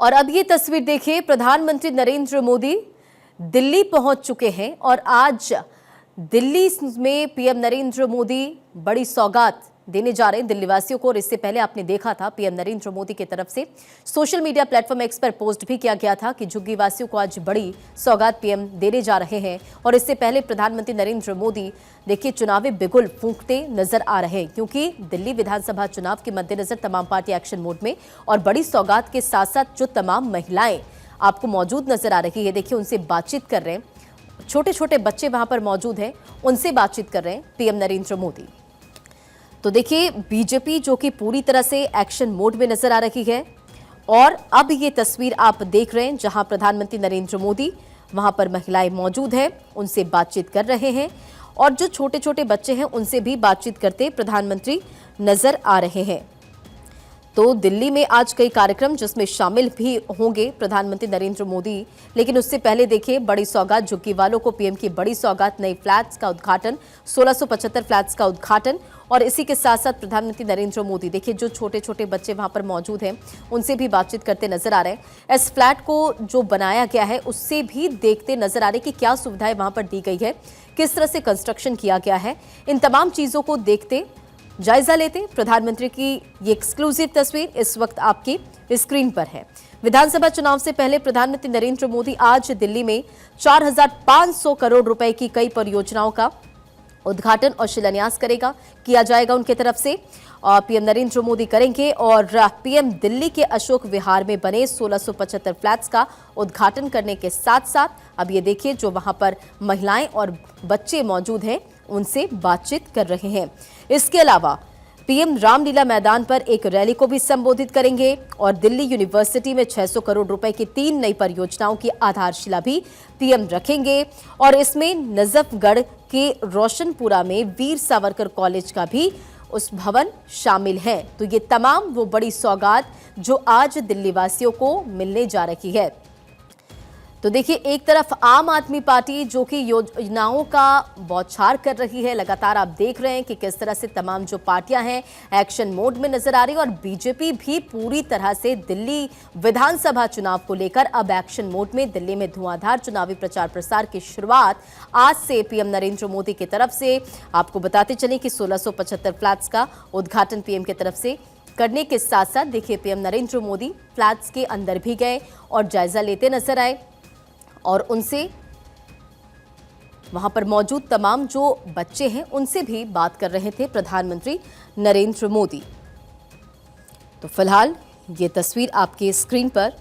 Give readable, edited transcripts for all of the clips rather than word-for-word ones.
और अब ये तस्वीर देखिए, प्रधानमंत्री नरेंद्र मोदी दिल्ली पहुंच चुके हैं और आज दिल्ली में पीएम नरेंद्र मोदी बड़ी सौगात देने जा रहे हैं दिल्ली वासियों को। और इससे पहले आपने देखा था पीएम नरेंद्र मोदी की तरफ से सोशल मीडिया प्लेटफॉर्म एक्स पर पोस्ट भी किया गया था कि झुग्गी वासियों को आज बड़ी सौगात पीएम देने जा रहे हैं। और इससे पहले प्रधानमंत्री नरेंद्र मोदी देखिए चुनावी बिगुल फूंकते नजर आ रहे हैं, क्योंकि दिल्ली विधानसभा चुनाव के मद्देनजर तमाम पार्टी एक्शन मोड में और बड़ी सौगात के साथ साथ जो तमाम महिलाएं आपको मौजूद नजर आ रही है, देखिए उनसे बातचीत कर रहे हैं। छोटे छोटे बच्चे वहां पर मौजूद हैं, उनसे बातचीत कर रहे हैं पीएम नरेंद्र मोदी। तो देखिए बीजेपी जो कि पूरी तरह से एक्शन मोड में नजर आ रही है। और अब ये तस्वीर आप देख रहे हैं जहां प्रधानमंत्री नरेंद्र मोदी वहां पर महिलाएं मौजूद हैं, उनसे बातचीत कर रहे हैं। और जो छोटे छोटे बच्चे हैं उनसे भी बातचीत करते प्रधानमंत्री नजर आ रहे हैं। तो दिल्ली में आज कई कार्यक्रम जिसमें शामिल भी होंगे प्रधानमंत्री नरेंद्र मोदी, लेकिन उससे पहले देखिए बड़ी सौगात झुग्गी वालों को पीएम की बड़ी सौगात, नए फ्लैट्स का उद्घाटन, 1675 फ्लैट्स का उद्घाटन। और इसी के साथ साथ प्रधानमंत्री नरेंद्र मोदी देखिए जो छोटे छोटे बच्चे वहां पर मौजूद हैं उनसे भी बातचीत करते नजर आ रहे हैं। इस फ्लैट को जो बनाया गया है उससे भी देखते नजर आ रहे कि क्या सुविधाएं वहां पर दी गई है, किस तरह से कंस्ट्रक्शन किया गया है। इन तमाम चीजों को देखते जायजा लेते प्रधानमंत्री की ये एक्सक्लूसिव तस्वीर इस वक्त आपकी स्क्रीन पर है। विधानसभा चुनाव से पहले प्रधानमंत्री नरेंद्र मोदी आज दिल्ली में 4500 करोड़ रुपए की कई परियोजनाओं का उद्घाटन और शिलान्यास किया जाएगा उनके तरफ से। पीएम नरेंद्र मोदी करेंगे और पीएम दिल्ली के अशोक विहार में बने 1675 फ्लैट्स का उद्घाटन करने के साथ साथ अब ये देखिए जो वहां पर महिलाएं और बच्चे मौजूद हैं उनसे बातचीत कर रहे हैं। इसके अलावा पीएम रामलीला मैदान पर एक रैली को भी संबोधित करेंगे और दिल्ली यूनिवर्सिटी में 600 करोड़ रुपए की 3 नई परियोजनाओं की आधारशिला भी पीएम रखेंगे। और इसमें नजफगढ़ के रोशनपुरा में वीर सावरकर कॉलेज का भी उस भवन शामिल है। तो ये तमाम वो बड़ी सौगात जो आज दिल्ली वासियों को मिलने जा रही है। तो देखिए एक तरफ आम आदमी पार्टी जो कि योजनाओं का बौछार कर रही है, लगातार आप देख रहे हैं कि किस तरह से तमाम जो पार्टियां हैं एक्शन मोड में नजर आ रही है। और बीजेपी भी पूरी तरह से दिल्ली विधानसभा चुनाव को लेकर अब एक्शन मोड में। दिल्ली में धुआंधार चुनावी प्रचार प्रसार की शुरुआत आज से पीएम नरेंद्र मोदी की तरफ से। आपको बताते चलें कि 1675 फ्लैट्स का उद्घाटन पीएम की तरफ से करने के साथ साथ देखिए पीएम नरेंद्र मोदी फ्लैट्स के अंदर भी गए और जायजा लेते नजर आए और उनसे वहां पर मौजूद तमाम जो बच्चे हैं उनसे भी बात कर रहे थे प्रधानमंत्री नरेंद्र मोदी। तो फिलहाल ये तस्वीर आपके स्क्रीन पर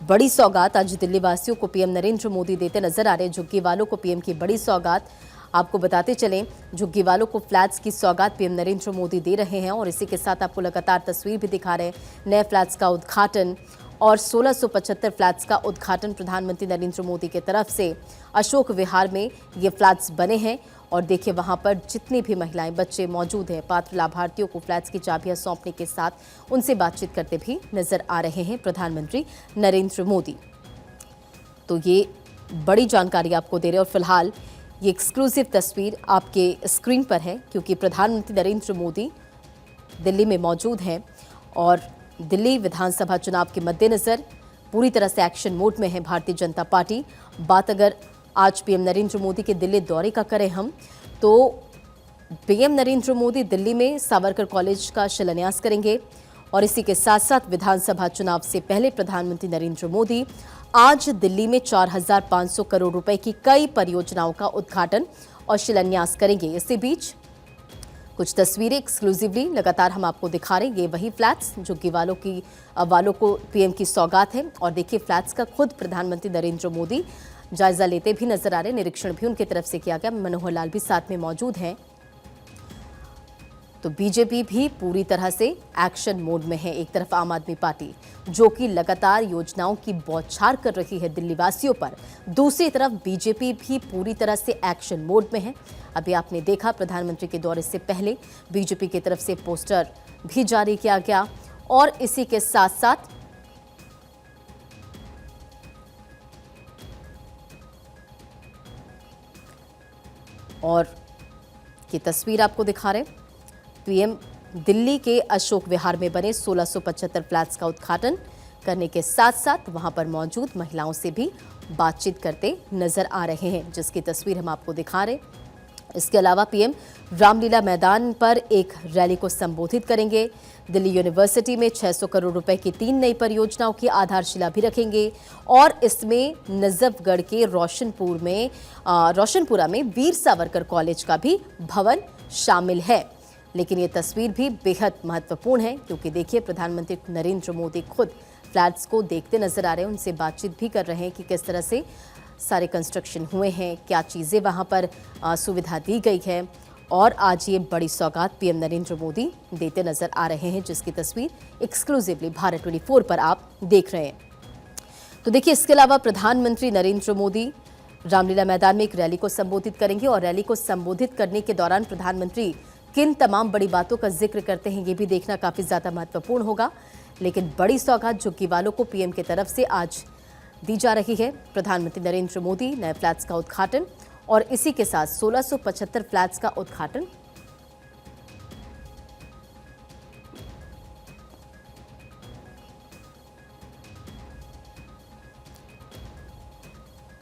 बड़ी सौगात आज दिल्ली वासियों को पीएम नरेंद्र मोदी देते नजर आ रहे हैं। झुग्गी वालों को पीएम की बड़ी सौगात, आपको बताते चलें झुग्गी वालों को फ्लैट्स की सौगात पीएम नरेंद्र मोदी दे रहे हैं। और इसी के साथ आपको लगातार तस्वीर भी दिखा रहे हैं, नए फ्लैट्स का उद्घाटन और 1675 फ्लैट्स का उद्घाटन प्रधानमंत्री नरेंद्र मोदी की तरफ से। अशोक विहार में ये फ्लैट्स बने हैं और देखिए वहां पर जितनी भी महिलाएं बच्चे मौजूद हैं, पात्र लाभार्थियों को फ्लैट्स की चाबियां सौंपने के साथ उनसे बातचीत करते भी नजर आ रहे हैं प्रधानमंत्री नरेंद्र मोदी। तो ये बड़ी जानकारी आपको दे रहे हैं और फिलहाल ये एक्सक्लूसिव तस्वीर आपके स्क्रीन पर है, क्योंकि प्रधानमंत्री नरेंद्र मोदी दिल्ली में मौजूद हैं और दिल्ली विधानसभा चुनाव के मद्देनजर पूरी तरह से एक्शन मोड में है भारतीय जनता पार्टी। बात अगर आज पीएम नरेंद्र मोदी के दिल्ली दौरे का करें हम, तो पीएम नरेंद्र मोदी दिल्ली में सावरकर कॉलेज का शिलान्यास करेंगे। और इसी के साथ साथ विधानसभा चुनाव से पहले प्रधानमंत्री नरेंद्र मोदी आज दिल्ली में 4500 करोड़ रुपए की कई परियोजनाओं का उद्घाटन और शिलान्यास करेंगे। इसी बीच कुछ तस्वीरें एक्सक्लूसिवली लगातार हम आपको दिखा रहे हैं। ये वही फ्लैट्स झुग्गी वालों को पीएम की सौगात है। और देखिए फ्लैट्स का खुद प्रधानमंत्री नरेंद्र मोदी जायजा लेते भी नजर आ रहे हैं, निरीक्षण भी उनकी तरफ से किया गया। मनोहर लाल भी साथ में मौजूद हैं। तो बीजेपी भी पूरी तरह से एक्शन मोड में है। एक तरफ आम आदमी पार्टी जो कि लगातार योजनाओं की बौछार कर रही है दिल्ली वासियों पर, दूसरी तरफ बीजेपी भी पूरी तरह से एक्शन मोड में है। अभी आपने देखा प्रधानमंत्री के दौरे से पहले बीजेपी की तरफ से पोस्टर भी जारी किया गया। और इसी के साथ साथ और ये तस्वीर आपको दिखा रहे हैं, पीएम दिल्ली के अशोक विहार में बने 1675 फ्लैट्स का उद्घाटन करने के साथ साथ वहां पर मौजूद महिलाओं से भी बातचीत करते नजर आ रहे हैं, जिसकी तस्वीर हम आपको दिखा रहे हैं। इसके अलावा पीएम रामलीला मैदान पर एक रैली को संबोधित करेंगे। दिल्ली यूनिवर्सिटी में 600 करोड़ रुपए की 3 नई परियोजनाओं की आधारशिला भी रखेंगे और इसमें नजफगढ़ के रोशनपुरा में वीर सावरकर कॉलेज का भी भवन शामिल है। लेकिन ये तस्वीर भी बेहद महत्वपूर्ण है, क्योंकि देखिए प्रधानमंत्री नरेंद्र मोदी खुद फ्लैट्स को देखते नजर आ रहे हैं, उनसे बातचीत भी कर रहे हैं कि किस तरह से सारे कंस्ट्रक्शन हुए हैं, क्या चीज़ें वहां पर सुविधा दी गई है। और आज ये बड़ी सौगात पीएम नरेंद्र मोदी देते नजर आ रहे हैं, जिसकी तस्वीर एक्सक्लूसिवली भारत 24 पर आप देख रहे हैं। तो देखिए, इसके अलावा प्रधानमंत्री नरेंद्र मोदी रामलीला मैदान में एक रैली को संबोधित करेंगे और रैली को संबोधित करने के दौरान प्रधानमंत्री किन तमाम बड़ी बातों का जिक्र करते हैं, ये भी देखना काफी ज्यादा महत्वपूर्ण होगा। लेकिन बड़ी सौगात झुग्गी वालों को पीएम की तरफ से आज दी जा रही है। प्रधानमंत्री नरेंद्र मोदी नए फ्लैट्स का उद्घाटन और इसी के साथ 1675 फ्लैट्स का उद्घाटन।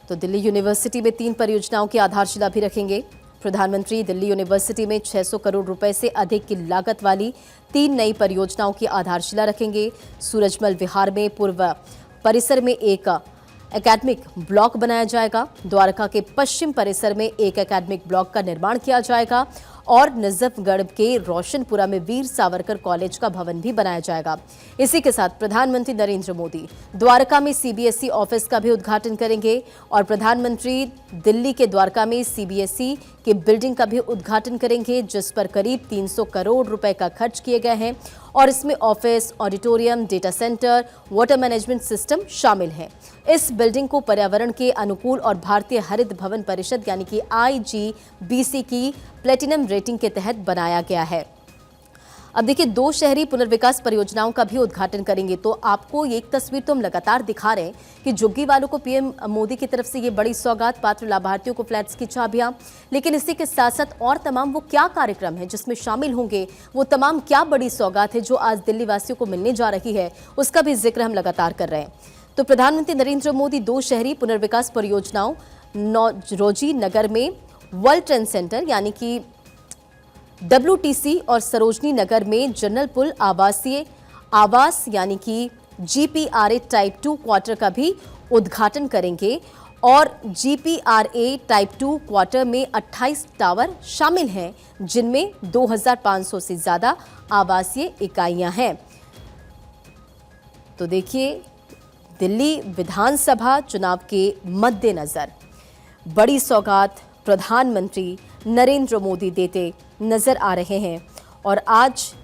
तो दिल्ली यूनिवर्सिटी में 3 परियोजनाओं की आधारशिला भी रखेंगे। प्रधानमंत्री दिल्ली यूनिवर्सिटी में 600 करोड़ रुपए से अधिक की लागत वाली 3 नई परियोजनाओं की आधारशिला रखेंगे। सूरजमल विहार में पूर्व परिसर में एक एकेडमिक ब्लॉक बनाया जाएगा। द्वारका के पश्चिम परिसर में एक एकेडमिक ब्लॉक का निर्माण किया जाएगा और नजफगढ़ के रोशनपुरा में वीर सावरकर कॉलेज का भवन भी बनाया जाएगा। इसी के साथ प्रधानमंत्री नरेंद्र मोदी द्वारका में सीबीएसई ऑफिस का भी उद्घाटन करेंगे और प्रधानमंत्री दिल्ली के द्वारका में सीबीएसई की बिल्डिंग का भी उद्घाटन करेंगे, जिस पर करीब 300 करोड़ रुपए का खर्च किए गए हैं और इसमें office, auditorium, data centre, water management system शामिल है। इस बिल्डिंग को पर्यावरण के अनुकूल और भारतीय हरित भवन परिषद यानी कि IGBC की प्लेटिनम रेटिंग के तहत बनाया गया है। अब देखिए, 2 शहरी पुनर्विकास परियोजनाओं का भी उद्घाटन करेंगे। तो आपको ये एक तस्वीर तो हम लगातार दिखा रहे हैं कि झुग्गी वालों को पीएम मोदी की तरफ से ये बड़ी सौगात, पात्र लाभार्थियों को फ्लैट्स की चाबियां। लेकिन इसी के साथ साथ और तमाम वो क्या कार्यक्रम है जिसमें शामिल होंगे, वो तमाम क्या बड़ी सौगात है जो आज दिल्ली वासियों को मिलने जा रही है, उसका भी जिक्र हम लगातार कर रहे हैं। तो प्रधानमंत्री नरेंद्र मोदी 2 शहरी पुनर्विकास परियोजनाओं नौरोजी नगर में वर्ल्ड ट्रेड सेंटर यानी कि WTC और सरोजनी नगर में जनरल पुल आवास यानी कि GPRA टाइप 2 क्वार्टर का भी उद्घाटन करेंगे और GPRA टाइप 2 क्वार्टर में 28 टावर शामिल हैं, जिनमें 2500 से ज्यादा आवासीय इकाइयां हैं। तो देखिए, दिल्ली विधानसभा चुनाव के मद्देनजर बड़ी सौगात प्रधानमंत्री नरेंद्र मोदी देते नजर आ रहे हैं और आज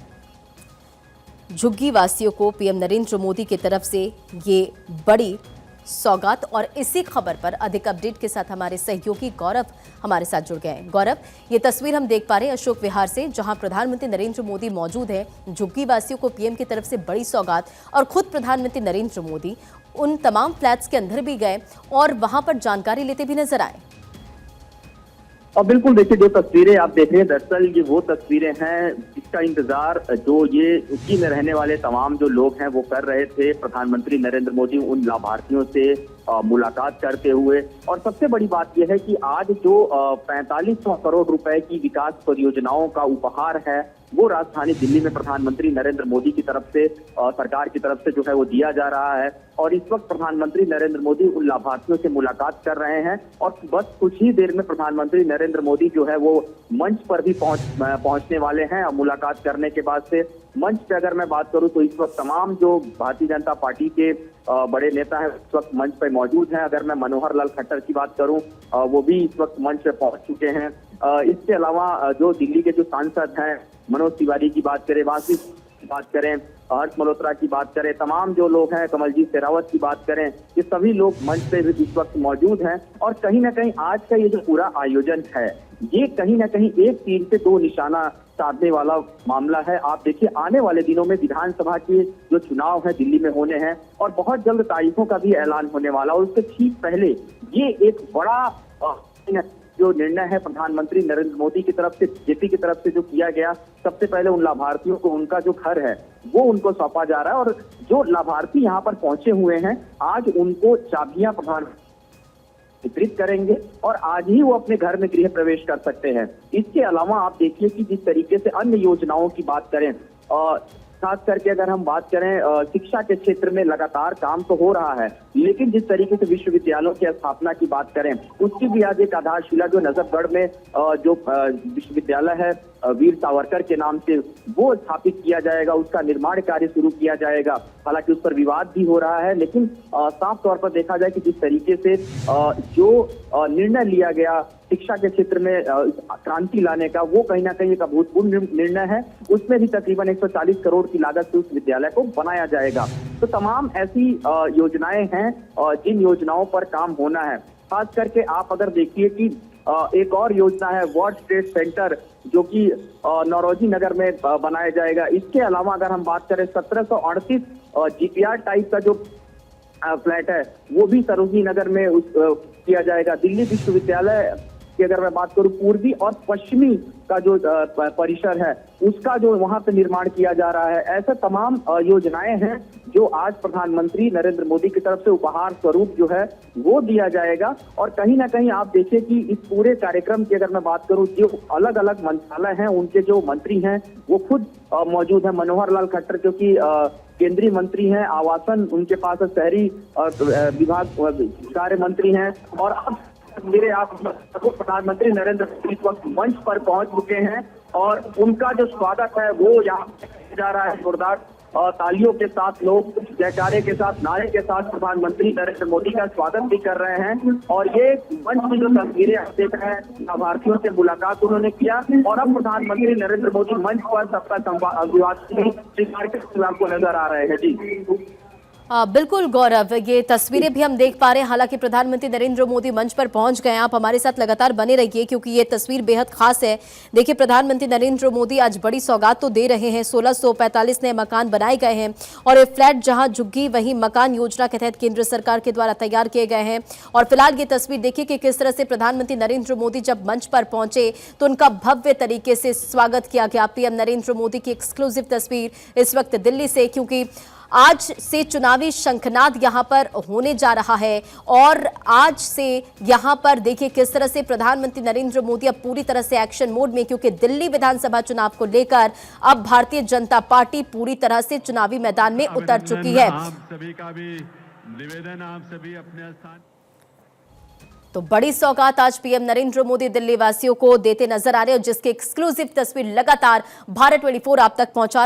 झुग्गी वासियों को पीएम नरेंद्र मोदी की तरफ से ये बड़ी सौगात। और इसी खबर पर अधिक अपडेट के साथ हमारे सहयोगी गौरव हमारे साथ जुड़ गए हैं। गौरव, ये तस्वीर हम देख पा रहे हैं अशोक विहार से, जहां प्रधानमंत्री नरेंद्र मोदी मौजूद है। झुग्गी वासियों को पीएम की तरफ से बड़ी सौगात और खुद प्रधानमंत्री नरेंद्र मोदी उन तमाम फ्लैट्स के अंदर भी गए और वहां पर जानकारी लेते भी नजर आए। और बिल्कुल देखिए, जो तस्वीरें आप देख रहे हैं, दरअसल ये वो तस्वीरें हैं जिसका इंतजार जो ये झुग्गी में रहने वाले तमाम जो लोग हैं वो कर रहे थे। प्रधानमंत्री नरेंद्र मोदी उन लाभार्थियों से मुलाकात करते हुए, और सबसे बड़ी बात यह है कि आज जो 4500 करोड़ रुपए की विकास परियोजनाओं का उपहार है वो राजधानी दिल्ली में प्रधानमंत्री नरेंद्र मोदी की तरफ से, सरकार की तरफ से जो है वो दिया जा रहा है। और इस वक्त प्रधानमंत्री नरेंद्र मोदी उन लाभार्थियों से मुलाकात कर रहे हैं और बस कुछ ही देर में प्रधानमंत्री नरेंद्र मोदी जो है वो मंच पर भी पहुंचने वाले हैं। और मुलाकात करने के बाद से मंच पे अगर मैं बात करूं तो इस वक्त तमाम जो भारतीय जनता पार्टी के बड़े नेता हैं इस वक्त मंच पे मौजूद हैं। अगर मैं मनोहर लाल खट्टर की बात करूं, वो भी इस वक्त मंच पे पहुंच चुके हैं। इसके अलावा जो दिल्ली के जो सांसद हैं, मनोज तिवारी की बात करें, वासी की बात करें, हर्ष मल्होत्रा की बात करें, तमाम जो लोग हैं, कमलजीत शेरावत की बात करें, ये सभी लोग मंच पे इस वक्त मौजूद हैं। और कहीं ना कहीं आज का ये जो पूरा आयोजन है, ये कहीं ना कहीं एक तीर से 2 निशाना साधने वाला मामला है। आप देखिए, आने वाले दिनों में विधानसभा के जो चुनाव है दिल्ली में होने हैं और बहुत जल्द तारीखों का भी ऐलान होने वाला, और उससे ठीक पहले ये एक बड़ा जो निर्णय है प्रधानमंत्री नरेंद्र मोदी की तरफ से, जेपी की तरफ से जो किया गया, सबसे पहले उन लाभार्थियों को उनका जो घर है वो उनको सौंपा जा रहा है और जो लाभार्थी यहाँ पर पहुंचे हुए हैं आज उनको चाबियां प्रधानमंत्री वितरित करेंगे और आज ही वो अपने घर में गृह प्रवेश कर सकते हैं। इसके अलावा आप देखिए कि जिस तरीके से अन्य योजनाओं की बात करें, खास करके अगर हम बात करें शिक्षा के क्षेत्र में लगातार काम तो हो रहा है, लेकिन जिस तरीके से विश्वविद्यालयों की स्थापना की बात करें उसकी भी आज एक आधारशिला जो नजफगढ़ में जो विश्वविद्यालय है वीर सावरकर के नाम से वो स्थापित किया जाएगा, उसका निर्माण कार्य शुरू किया जाएगा। हालांकि उस पर विवाद भी हो रहा है, लेकिन साफ तौर पर देखा जाए कि जिस तरीके से जो निर्णय लिया गया शिक्षा के क्षेत्र में क्रांति लाने का, वो कहीं ना कहीं एक अभूतपूर्व निर्णय है। उसमें भी तकरीबन 140 करोड़ की लागत से उस विद्यालय को बनाया जाएगा। तो तमाम ऐसी योजनाएं हैं जिन योजनाओं पर काम होना है। खास करके आप अगर देखिए कि एक और योजना है वर्ल्ड ट्रेड सेंटर जो कि नौरोजी नगर में बनाया जाएगा। इसके अलावा अगर हम बात करें 1738 जीपीआर टाइप का जो फ्लैट है वो भी सरोजनी नगर में किया जाएगा। दिल्ली विश्वविद्यालय की अगर मैं बात करूं पूर्वी और पश्चिमी का जो परिसर है उसका जो वहां पे निर्माण किया जा रहा है। ऐसे तमाम योजनाएं हैं जो आज प्रधानमंत्री नरेंद्र मोदी की तरफ से उपहार स्वरूप जो है वो दिया जाएगा। और कहीं ना कहीं आप देखिए कि इस पूरे कार्यक्रम की अगर मैं बात करूं जो अलग अलग मंत्रालय हैं उनके जो मंत्री हैं वो खुद मौजूद है। मनोहर लाल खट्टर जो कि केंद्रीय मंत्री हैं, आवासन उनके पास है, शहरी विभाग कार्य मंत्री हैं। और अब मेरे आप प्रधानमंत्री नरेंद्र मोदी इस वक्त मंच पर पहुंच चुके हैं और उनका जो स्वागत है वो यहाँ जा रहा है। जोरदार तालियों के साथ, लोग जयकारे के साथ, नारे के साथ प्रधानमंत्री नरेंद्र मोदी का स्वागत भी कर रहे हैं। और ये मंच की जो तस्वीरें आप देख रहे हैं, लाभार्थियों से मुलाकात उन्होंने किया और अब प्रधानमंत्री नरेंद्र मोदी मंच पर सबका अभिवादन स्वीकार करते हुए आपको नजर आ रहे हैं। जी बिल्कुल गौरव, ये तस्वीरें भी हम देख पा रहे हैं। हालांकि प्रधानमंत्री नरेंद्र मोदी मंच पर पहुंच गए हैं। आप हमारे साथ लगातार बने रहिए क्योंकि ये तस्वीर बेहद खास है। देखिए, प्रधानमंत्री नरेंद्र मोदी आज बड़ी सौगात तो दे रहे हैं। 1645 नए मकान बनाए गए हैं और ये फ्लैट जहां झुग्गी वहीं मकान योजना के तहत केंद्र सरकार के द्वारा तैयार किए गए हैं। और फिलहाल ये तस्वीर देखिए कि किस तरह से प्रधानमंत्री नरेंद्र मोदी जब मंच पर पहुंचे तो उनका भव्य तरीके से स्वागत किया गया। पीएम नरेंद्र मोदी की एक्सक्लूसिव तस्वीर इस वक्त दिल्ली से, क्योंकि आज से चुनावी शंखनाद यहां पर होने जा रहा है। और आज से यहां पर देखिए किस तरह से प्रधानमंत्री नरेंद्र मोदी अब पूरी तरह से एक्शन मोड में, क्योंकि दिल्ली विधानसभा चुनाव को लेकर अब भारतीय जनता पार्टी पूरी तरह से चुनावी मैदान में उतर चुकी है। आप सभी का भी निवेदन, आप सभी अपने स्थान। तो बड़ी सौगात आज पीएम नरेंद्र मोदी दिल्ली वासियों को देते नजर आ रहे हैं, जिसकी एक्सक्लूसिव तस्वीर लगातार भारत 24 आप तक पहुंचा